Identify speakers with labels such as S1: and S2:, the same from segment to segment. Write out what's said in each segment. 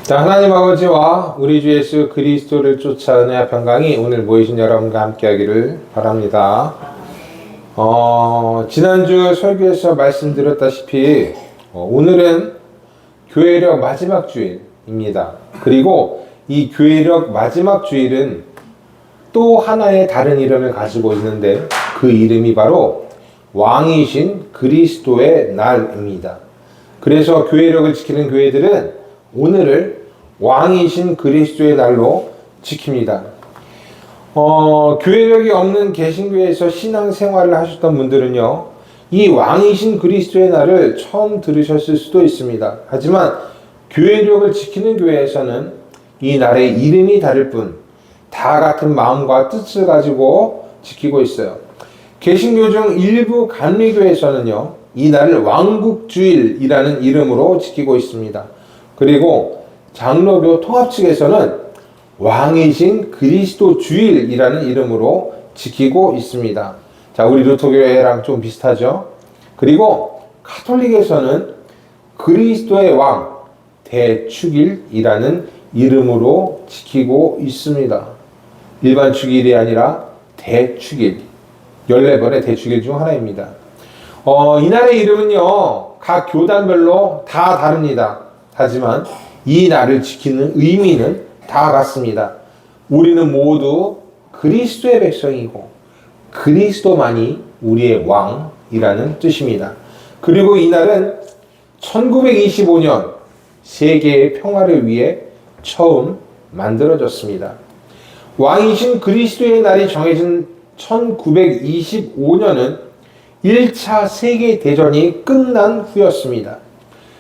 S1: 자, 하나님 아버지와 우리 주 예수 그리스도를 쫓아 은혜와 평강이 오늘 모이신 여러분과 함께 하기를 바랍니다. 지난주 설교에서 말씀드렸다시피 오늘은 교회력 마지막 주일입니다. 그리고 이 교회력 마지막 주일은 또 하나의 다른 이름을 가지고 있는데 그 이름이 바로 왕이신 그리스도의 날입니다. 그래서 교회력을 지키는 교회들은 오늘을 왕이신 그리스도의 날로 지킵니다. 교회력이 없는 개신교에서 신앙생활을 하셨던 분들은요, 이 왕이신 그리스도의 날을 처음 들으셨을 수도 있습니다. 하지만 교회력을 지키는 교회에서는 이 날의 이름이 다를 뿐 다 같은 마음과 뜻을 가지고 지키고 있어요. 개신교 중 일부 감리교에서는요, 이 날을 왕국주일이라는 이름으로 지키고 있습니다. 그리고 장로교 통합 측에서는 왕이신 그리스도 주일이라는 이름으로 지키고 있습니다. 자, 우리 루터교회랑 좀 비슷하죠? 그리고 가톨릭에서는 그리스도의 왕 대축일이라는 이름으로 지키고 있습니다. 일반 축일이 아니라 대축일, 14번의 대축일 중 하나입니다. 이날의 이름은요, 각 교단별로 다 다릅니다. 하지만 이 날을 지키는 의미는 다 같습니다. 우리는 모두 그리스도의 백성이고 그리스도만이 우리의 왕이라는 뜻입니다. 그리고 이 날은 1925년 세계의 평화를 위해 처음 만들어졌습니다. 왕이신 그리스도의 날이 정해진 1925년은 1차 세계대전이 끝난 후였습니다.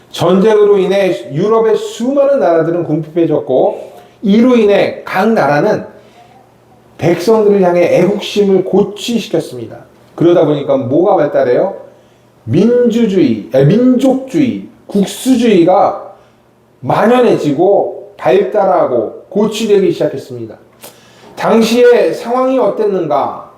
S1: 전쟁으로 인해 유럽의 수많은 나라들은 궁핍해졌고, 이로 인해 각 나라는 백성들을 향해 애국심을 고취시켰습니다. 그러다 보니까 뭐가 발달해요? 민족주의, 국수주의가 만연해지고 발달하고 고취되기 시작했습니다. 당시의 상황이 어땠는가?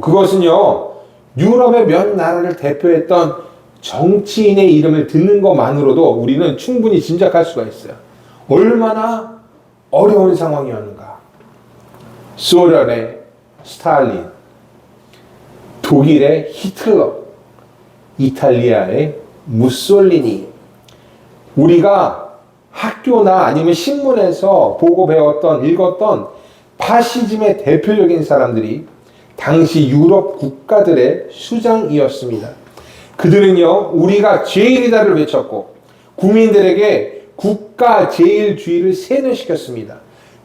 S1: 그것은요, 유럽의 몇 나라를 대표했던 정치인의 이름을 듣는 것만으로도 우리는 충분히 짐작할 수가 있어요. 얼마나 어려운 상황이었는가. 소련의 스탈린, 독일의 히틀러, 이탈리아의 무솔리니. 우리가 학교나 아니면 신문에서 보고 배웠던, 읽었던 파시즘의 대표적인 사람들이 당시 유럽 국가들의 수장이었습니다. 그들은요, 우리가 제일이다를 외쳤고 국민들에게 국가 제일주의를 세뇌시켰습니다.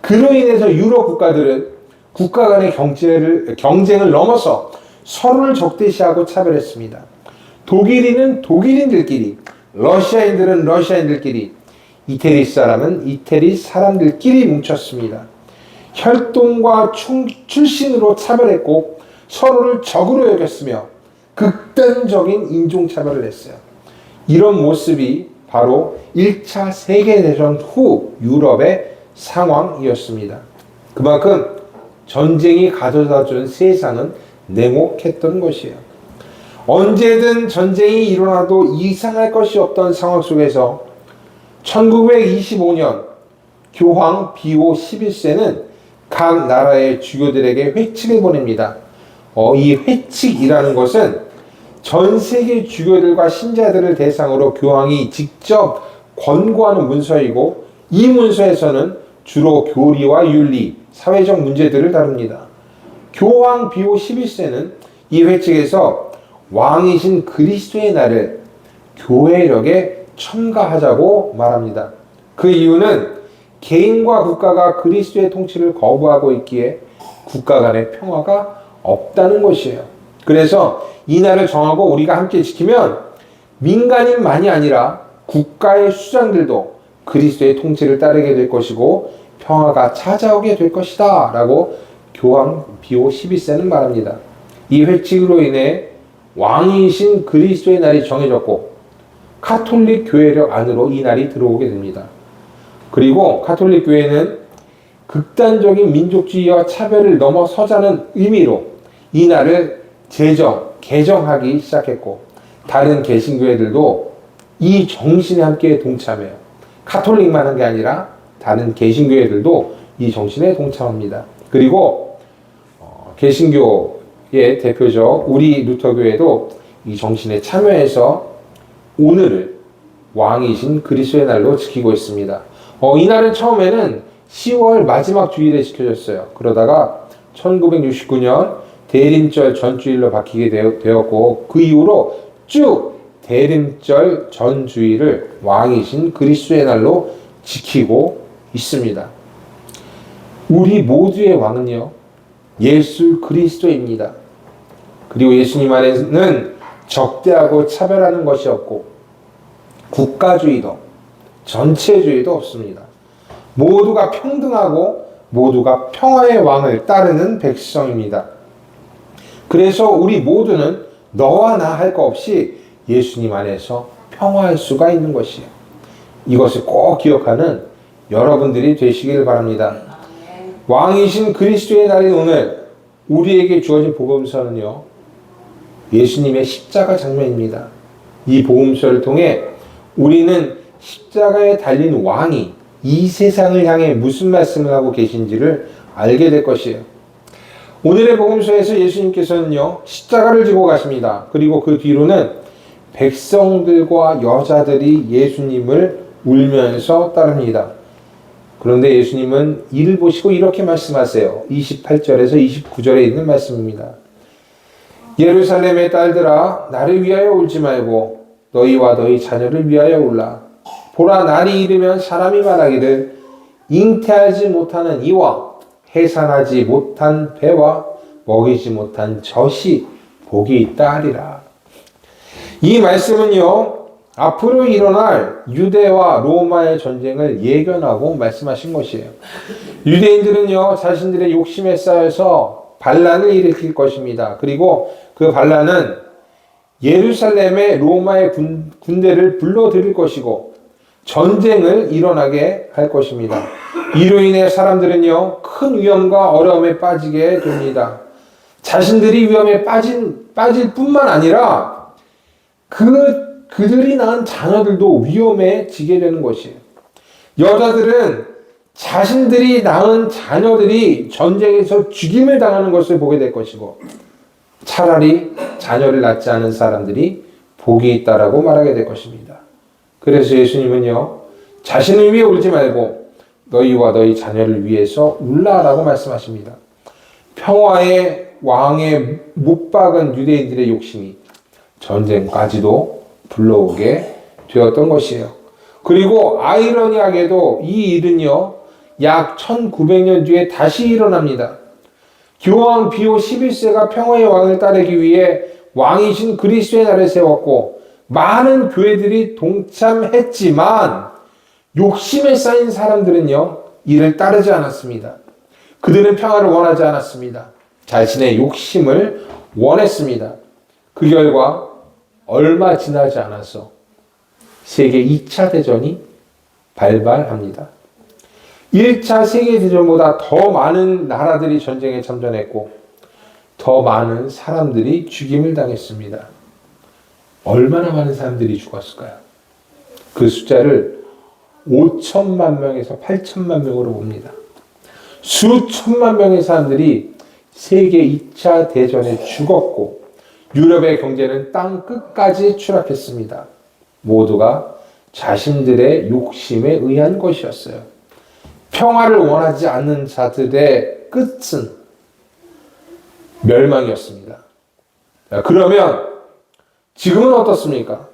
S1: 그로 인해서 유럽 국가들은 국가 간의 경쟁을 넘어서 서로를 적대시하고 차별했습니다. 독일인은 독일인들끼리, 러시아인들은 러시아인들끼리, 이태리 사람은 이태리 사람들끼리 뭉쳤습니다. 혈통과 출신으로 차별했고 서로를 적으로 여겼으며 극단적인 인종차별을 했어요. 이런 모습이 바로 1차 세계대전 후 유럽의 상황이었습니다. 그만큼 전쟁이 가져다준 세상은 냉혹했던 것이에요. 언제든 전쟁이 일어나도 이상할 것이 없던 상황 속에서 1925년 교황 비오 11세는 각 나라의 주교들에게 회칙을 보냅니다. 이 회칙이라는 것은 전 세계 주교들과 신자들을 대상으로 교황이 직접 권고하는 문서이고, 이 문서에서는 주로 교리와 윤리, 사회적 문제들을 다룹니다. 교황 비오 11세는 이 회칙에서 왕이신 그리스도의 날을 교회력에 첨가하자고 말합니다. 그 이유는 개인과 국가가 그리스도의 통치를 거부하고 있기에 국가 간의 평화가 없다는 것이에요. 그래서 이 날을 정하고 우리가 함께 지키면 민간인만이 아니라 국가의 수장들도 그리스도의 통치를 따르게 될 것이고 평화가 찾아오게 될 것이다 라고 교황 비오 12세는 말합니다. 이 회칙으로 인해 왕이신 그리스도의 날이 정해졌고 가톨릭 교회력 안으로 이 날이 들어오게 됩니다. 그리고 가톨릭 교회는 극단적인 민족주의와 차별을 넘어서자는 의미로 이 날을 개정하기 시작했고, 다른 개신교회들도 이 정신에 함께 동참해요. 가톨릭만 한 게 아니라 다른 개신교회들도 이 정신에 동참합니다. 그리고 개신교의 대표적 우리 루터교회도 이 정신에 참여해서 오늘을 왕이신 그리스도의 날로 지키고 있습니다. 이날은 처음에는 10월 마지막 주일에 지켜졌어요. 그러다가 1969년 대림절 전주일로 바뀌게 되었고, 그 이후로 쭉 대림절 전주일을 왕이신 그리스도의 날로 지키고 있습니다. 우리 모두의 왕은요, 예수 그리스도입니다. 그리고 예수님 안에는 적대하고 차별하는 것이 없고 국가주의도 전체주의도 없습니다. 모두가 평등하고 모두가 평화의 왕을 따르는 백성입니다. 그래서 우리 모두는 너와 나 할 거 없이 예수님 안에서 평화할 수가 있는 것이에요. 이것을 꼭 기억하는 여러분들이 되시길 바랍니다. 왕이신 그리스도의 날인 오늘 우리에게 주어진 복음서는요, 예수님의 십자가 장면입니다. 이 복음서를 통해 우리는 십자가에 달린 왕이 이 세상을 향해 무슨 말씀을 하고 계신지를 알게 될 것이에요. 오늘의 복음서에서 예수님께서는요, 십자가를 지고 가십니다. 그리고 그 뒤로는 백성들과 여자들이 예수님을 울면서 따릅니다. 그런데 예수님은 이를 보시고 이렇게 말씀하세요. 28절에서 29절에 있는 말씀입니다. 예루살렘의 딸들아, 나를 위하여 울지 말고 너희와 너희 자녀를 위하여 울라. 보라, 날이 이르면 사람이 말하기를 잉태하지 못하는 이와 해산하지 못한 배와 먹이지 못한 젖이 복이 있다 하리라. 이 말씀은요, 앞으로 일어날 유대와 로마의 전쟁을 예견하고 말씀하신 것이에요. 유대인들은요, 자신들의 욕심에 쌓여서 반란을 일으킬 것입니다. 그리고 그 반란은 예루살렘의 로마의 군대를 불러들일 것이고 전쟁을 일어나게 할 것입니다. 이로 인해 사람들은요, 큰 위험과 어려움에 빠지게 됩니다. 자신들이 위험에 빠질 뿐만 아니라 그들이 낳은 자녀들도 위험에 지게 되는 것이에요. 여자들은 자신들이 낳은 자녀들이 전쟁에서 죽임을 당하는 것을 보게 될 것이고, 차라리 자녀를 낳지 않은 사람들이 복이 있다라고 말하게 될 것입니다. 그래서 예수님은요, 자신을 위해 울지 말고 너희와 너희 자녀를 위해서 울라라고 말씀하십니다. 평화의 왕에 못 박은 유대인들의 욕심이 전쟁까지도 불러오게 되었던 것이에요. 그리고 아이러니하게도 이 일은요, 약 1900년 뒤에 다시 일어납니다. 교황 비오 11세가 평화의 왕을 따르기 위해 왕이신 그리스도의 날을 세웠고 많은 교회들이 동참했지만 욕심에 쌓인 사람들은요, 이를 따르지 않았습니다. 그들은 평화를 원하지 않았습니다. 자신의 욕심을 원했습니다. 그 결과 얼마 지나지 않아서 세계 2차 대전이 발발합니다. 1차 세계대전보다 더 많은 나라들이 전쟁에 참전했고 더 많은 사람들이 죽임을 당했습니다. 얼마나 많은 사람들이 죽었을까요? 그 숫자를 5천만 명에서 8천만 명으로 봅니다. 수천만 명의 사람들이 세계 2차 대전에 죽었고 유럽의 경제는 땅 끝까지 추락했습니다. 모두가 자신들의 욕심에 의한 것이었어요. 평화를 원하지 않는 자들의 끝은 멸망이었습니다. 그러면 지금은 어떻습니까?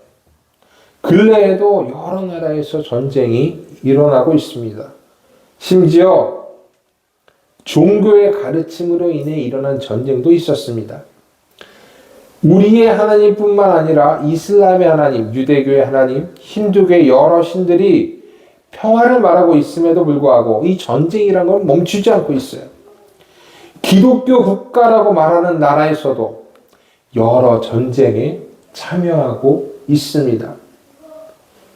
S1: 근래에도 여러 나라에서 전쟁이 일어나고 있습니다. 심지어 종교의 가르침으로 인해 일어난 전쟁도 있었습니다. 우리의 하나님뿐만 아니라 이슬람의 하나님, 유대교의 하나님, 힌두교의 여러 신들이 평화를 말하고 있음에도 불구하고 이 전쟁이란 건 멈추지 않고 있어요. 기독교 국가라고 말하는 나라에서도 여러 전쟁에 참여하고 있습니다.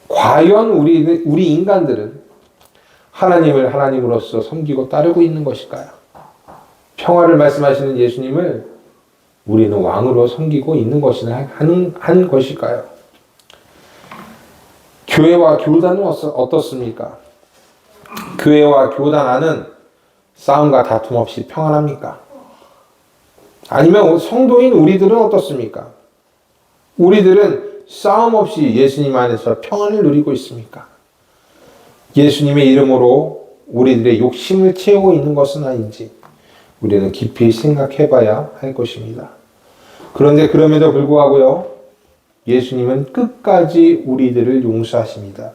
S1: 과연 우리 인간들은 하나님을 하나님으로서 섬기고 따르고 있는 것일까요? 평화를 말씀하시는 예수님을 우리는 왕으로 섬기고 있는 것이나 한 것일까요? 교회와 교단은 어떻습니까? 교회와 교단 안은 싸움과 다툼 없이 평안합니까? 아니면 성도인 우리들은 어떻습니까? 우리들은 싸움 없이 예수님 안에서 평안을 누리고 있습니까? 예수님의 이름으로 우리들의 욕심을 채우고 있는 것은 아닌지 우리는 깊이 생각해 봐야 할 것입니다. 그런데 그럼에도 불구하고요, 예수님은 끝까지 우리들을 용서하십니다.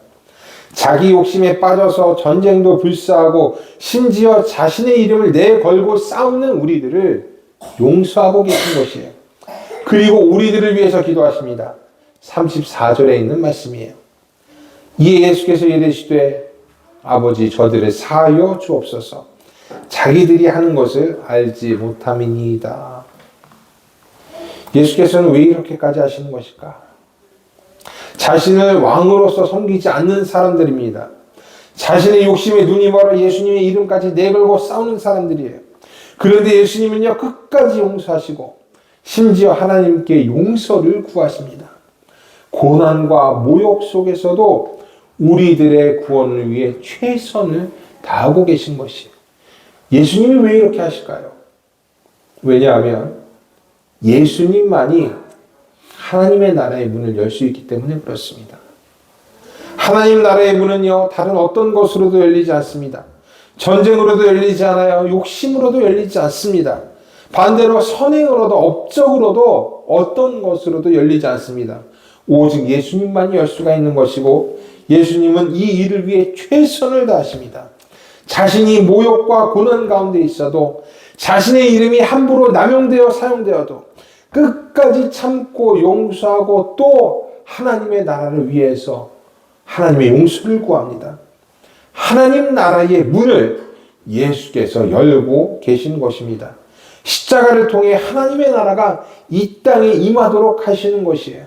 S1: 자기 욕심에 빠져서 전쟁도 불사하고 심지어 자신의 이름을 내걸고 싸우는 우리들을 용서하고 계신 것이에요. 그리고 우리들을 위해서 기도하십니다. 34절에 있는 말씀이에요. 이에 예수께서 이르시되 아버지 저들을 사하여 주옵소서. 자기들이 하는 것을 알지 못함이니이다. 예수께서는 왜 이렇게까지 하시는 것일까? 자신을 왕으로서 섬기지 않는 사람들입니다. 자신의 욕심에 눈이 멀어 예수님의 이름까지 내걸고 싸우는 사람들이에요. 그런데 예수님은요, 끝까지 용서하시고 심지어 하나님께 용서를 구하십니다. 고난과 모욕 속에서도 우리들의 구원을 위해 최선을 다하고 계신 것이에요. 예수님이 왜 이렇게 하실까요? 왜냐하면 예수님만이 하나님의 나라의 문을 열 수 있기 때문에 그렇습니다. 하나님 나라의 문은요, 다른 어떤 것으로도 열리지 않습니다. 전쟁으로도 열리지 않아요. 욕심으로도 열리지 않습니다. 반대로 선행으로도 업적으로도 어떤 것으로도 열리지 않습니다. 오직 예수님만이 열 수가 있는 것이고 예수님은 이 일을 위해 최선을 다하십니다. 자신이 모욕과 고난 가운데 있어도 자신의 이름이 함부로 남용되어 사용되어도 끝까지 참고 용서하고 또 하나님의 나라를 위해서 하나님의 용서를 구합니다. 하나님 나라의 문을 예수께서 열고 계신 것입니다. 십자가를 통해 하나님의 나라가 이 땅에 임하도록 하시는 것이에요.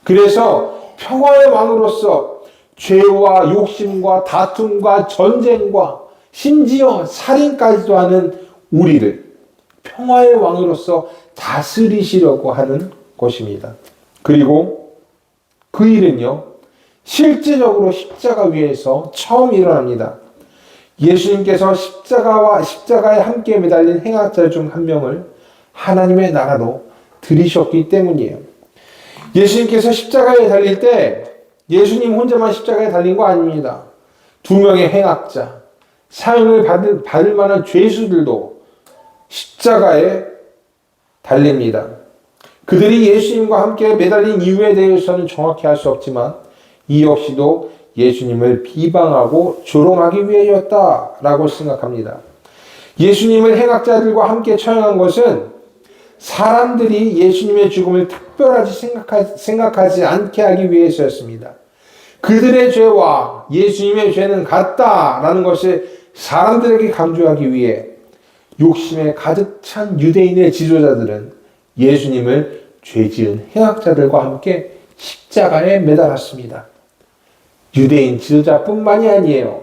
S1: 그래서 평화의 왕으로서 죄와 욕심과 다툼과 전쟁과 심지어 살인까지도 하는 우리를 평화의 왕으로서 다스리시려고 하는 것입니다. 그리고 그 일은요, 실제적으로 십자가 위에서 처음 일어납니다. 예수님께서 십자가에 함께 매달린 행악자 중 한 명을 하나님의 나라로 들이셨기 때문이에요. 예수님께서 십자가에 달릴 때 예수님 혼자만 십자가에 달린 거 아닙니다. 두 명의 행악자, 사형을 받을 만한 죄수들도 십자가에 달립니다. 그들이 예수님과 함께 매달린 이유에 대해서는 정확히 알 수 없지만 이 역시도 예수님을 비방하고 조롱하기 위해였다라고 생각합니다. 예수님을 행악자들과 함께 처형한 것은 사람들이 예수님의 죽음을 특별하지 생각하지 않게 하기 위해서였습니다. 그들의 죄와 예수님의 죄는 같다라는 것을 사람들에게 강조하기 위해 욕심에 가득 찬 유대인의 지도자들은 예수님을 죄지은 행악자들과 함께 십자가에 매달았습니다. 유대인 지도자뿐만이 아니에요.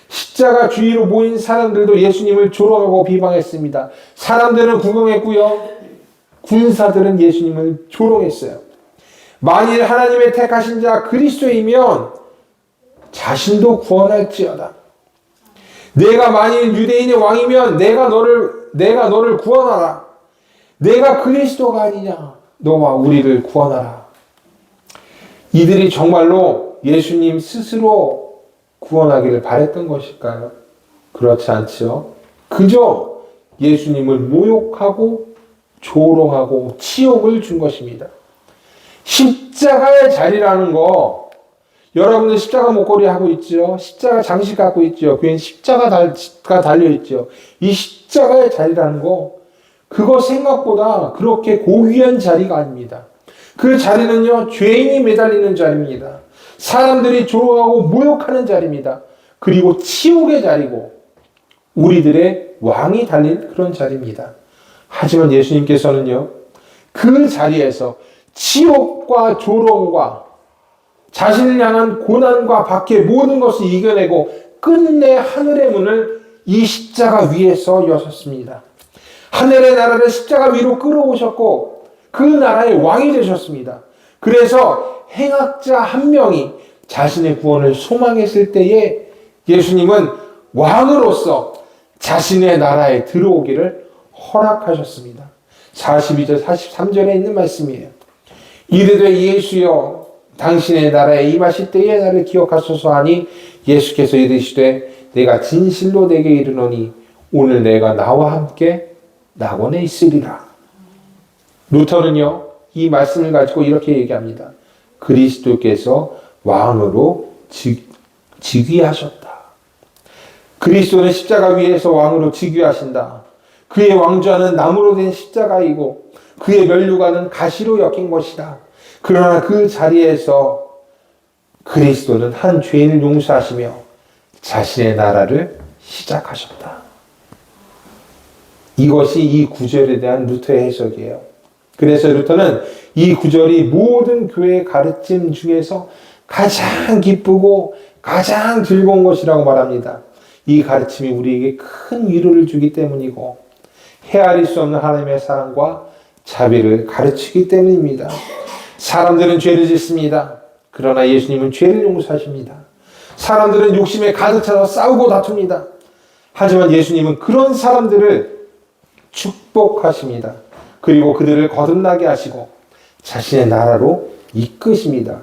S1: 십자가 주위로 모인 사람들도 예수님을 조롱하고 비방했습니다. 사람들은 구경했고요. 군사들은 예수님을 조롱했어요. 만일 하나님의 택하신 자 그리스도이면 자신도 구원할지어다. 내가 만일 유대인의 왕이면 내가 너를 구원하라. 내가 그리스도가 아니냐. 너와 우리를 구원하라. 이들이 정말로 예수님 스스로 구원하기를 바랬던 것일까요? 그렇지 않죠. 그저 예수님을 모욕하고 조롱하고 치욕을 준 것입니다. 십자가의 자리라는 거, 여러분들 십자가 목걸이 하고 있죠. 십자가 장식 갖고 있죠. 그엔 십자가가 달려 있죠. 이 십자가의 자리라는 거, 그거 생각보다 그렇게 고귀한 자리가 아닙니다. 그 자리는요, 죄인이 매달리는 자리입니다. 사람들이 조롱하고 모욕하는 자리입니다. 그리고 치욕의 자리고 우리들의 왕이 달린 그런 자리입니다. 하지만 예수님께서는요, 그 자리에서 치욕과 조롱과 자신을 향한 고난과 박해 모든 것을 이겨내고 끝내 하늘의 문을 이 십자가 위에서 여셨습니다. 하늘의 나라를 십자가 위로 끌어오셨고 그 나라의 왕이 되셨습니다. 그래서 행악자 한 명이 자신의 구원을 소망했을 때에 예수님은 왕으로서 자신의 나라에 들어오기를 허락하셨습니다. 42절 43절에 있는 말씀이에요. 이르되 예수여 당신의 나라에 임하실 때에 나를 기억하소서 하니 예수께서 이르시되 내가 진실로 내게 이르노니 오늘 내가 나와 함께 낙원에 있으리라. 루터는요 이 말씀을 가지고 이렇게 얘기합니다. 그리스도께서 왕으로 즉위하셨다. 그리스도는 십자가 위에서 왕으로 즉위하신다. 그의 왕좌는 나무로 된 십자가이고 그의 면류관은 가시로 엮인 것이다. 그러나 그 자리에서 그리스도는 한 죄인을 용서하시며 자신의 나라를 시작하셨다. 이것이 이 구절에 대한 루터의 해석이에요. 그래서 루터는 이 구절이 모든 교회의 가르침 중에서 가장 기쁘고 가장 즐거운 것이라고 말합니다. 이 가르침이 우리에게 큰 위로를 주기 때문이고 헤아릴 수 없는 하나님의 사랑과 자비를 가르치기 때문입니다. 사람들은 죄를 짓습니다. 그러나 예수님은 죄를 용서하십니다. 사람들은 욕심에 가득 차서 싸우고 다툽니다. 하지만 예수님은 그런 사람들을 축복하십니다. 그리고 그들을 거듭나게 하시고 자신의 나라로 이끄십니다.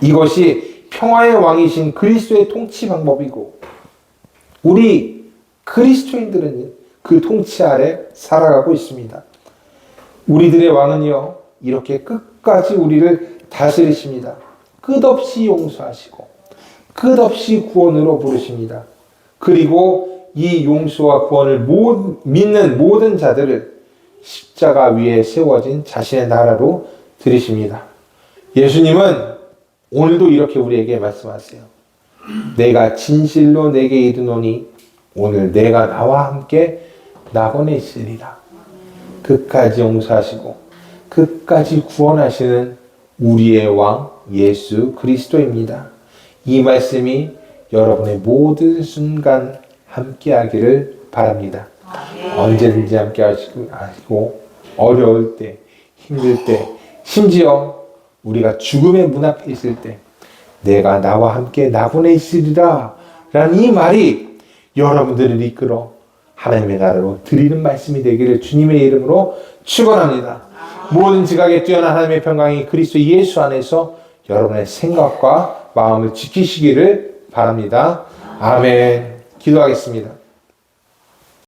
S1: 이것이 평화의 왕이신 그리스도의 통치 방법이고 우리 그리스도인들은 그 통치 아래 살아가고 있습니다. 우리들의 왕은요 이렇게 끝까지 우리를 다스리십니다. 끝없이 용서하시고 끝없이 구원으로 부르십니다. 그리고 이 용서와 구원을 믿는 모든 자들을 십자가 위에 세워진 자신의 나라로 들이십니다. 예수님은 오늘도 이렇게 우리에게 말씀하세요. 내가 진실로 내게 이르노니 오늘 내가 나와 함께 낙원에 있으리라. 끝까지 용서하시고 끝까지 구원하시는 우리의 왕 예수 그리스도입니다. 이 말씀이 여러분의 모든 순간 함께하기를 바랍니다. 언제든지 함께 하시고 어려울 때, 힘들 때, 심지어 우리가 죽음의 문 앞에 있을 때 내가 나와 함께 낙원에 있으리라 라는 이 말이 여러분들을 이끌어 하나님의 나라로 드리는 말씀이 되기를 주님의 이름으로 축원합니다. 모든 지각에 뛰어난 하나님의 평강이 그리스도 예수 안에서 여러분의 생각과 마음을 지키시기를 바랍니다. 아멘. 기도하겠습니다.